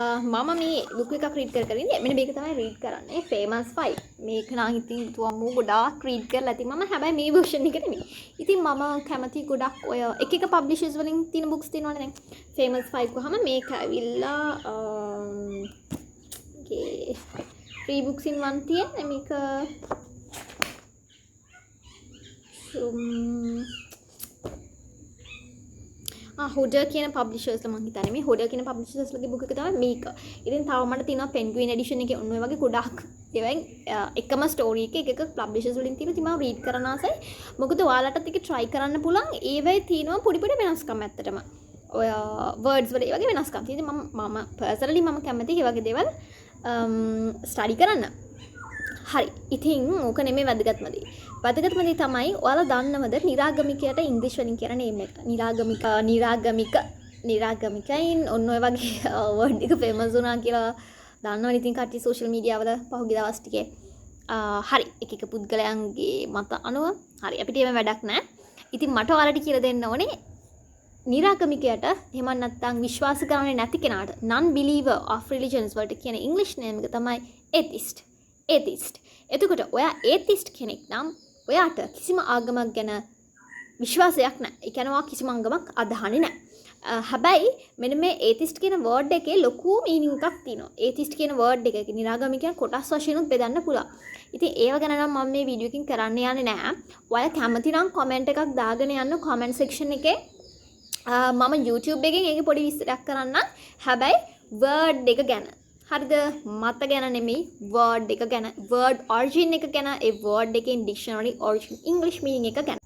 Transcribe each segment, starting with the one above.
මම මේ බුක් එකක් රීඩ් කර ඉන්නේ. මෙන්න මේක තමයි රීඩ් කරන්නේ. famous 5. මේක නම් ඉතින් තුවම ගොඩාක් රීඩ් කරලා ඇති. මම හැබැයි මේ version එක නෙමෙයි. ඉතින් මම කැමති ගොඩක් ඔය එක එක publishers වලින් තියෙන books තියෙනවනේ දැන්. famous 5 කොහම මේක ඇවිල්ලා free books in one තියෙන මේක හොඩර් කියන පබ්ලිෂර්ස්ලා මම හිතන්නේ මේ හොඩර් කියන පබ්ලිෂර්ස්ලාගේ බුක් එක තමයි මේක. ඉතින් තව මට තියෙනවා පෙන්ගුයින් එඩිෂන් එකේ ඔන්න ඔය වගේ ගොඩාක් ඒවෙන් එකම ස්ටෝරි එක එක පබ්ලිෂර්ස් වලින් තියෙනවා. ඉතින් මම රීඩ් කරන ආසයි. මොකද ඔයාලටත් ඒක try කරන්න පුළුවන්. ඒවයි තියෙනවා පොඩි පොඩි වෙනස්කම් ඇත්තටම. ඔය words වල ඒ වගේ වෙනස්කම්. ඉතින් මම personally මම කැමති ඒ වගේ දේවල් study කරන්න. හරි. ඉතින් ඕක නෙමෙයි වැදගත්ම දේ. වැදගත්ම දේ තමයි ඔයාලා දන්නවද නිරාගමිකයට ඉංග්‍රීසි වලින් කියන නේම් එක. නිරාගමිකයින් ඔන්න ඔය වගේ වර්ඩ් එක ෆේමස් වුණා කියලා දන්නවනේ ඉතින් කට්ටිය සෝෂල් මීඩියා වල පහුගිය දවස් ටිකේ. හරි. එක එක පුද්ගලයන්ගේ මත අනුව හරි අපිට එහෙම වැඩක් නැහැ. ඉතින් මට ඔයාලට කියලා දෙන්න ඕනේ නිරාගමිකයට එහෙම නැත්නම් විශ්වාස කරන්නේ නැති කෙනාට non believer of religions වලට කියන ඉංග්‍රීසි නේම් එක තමයි atheist. atheist. එතකොට ඔයා atheist කෙනෙක් නම් ඔයාට කිසිම ආගමක් ගැන විශ්වාසයක් නැහැ. ඒ කියන්නේ ඔයා කිසිම ආගමක් අදහන්නේ නැහැ. හැබැයි මෙන්න මේ atheist කියන word එකේ ලොකු meaning එකක් තියෙනවා. atheist කියන word එක නිරාගමිකයන් කොටස් වශයෙන් උත් බෙදන්න පුළුවන්. ඉතින් ඒව ගැන නම් මම මේ වීඩියෝ එකකින් කරන්න යන්නේ නැහැ. ඔයා කැමති නම් comment එකක් දාගෙන යන්න comment section එකේ. මම YouTube එකෙන් ඒක පොඩි විස්තරයක් කරන්නම්. හැබැයි word එක ගැන හරිද මත ගැන නෙමෙයි word එක ගැන word origin එක ගැන ඒ word එකේ dictionary origin English meaning එක ගැන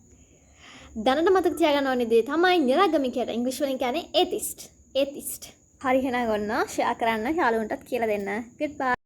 දැනට මතක තියාගන්න ඕනේ දේ තමයි නිරාගමිකයට ඉංග්‍රීසි වලින් කියන්නේ atheist. හරි එහෙනම් ගොන්න share කරන්න යාළුවන්ටත් කියලා දෙන්න. goodbye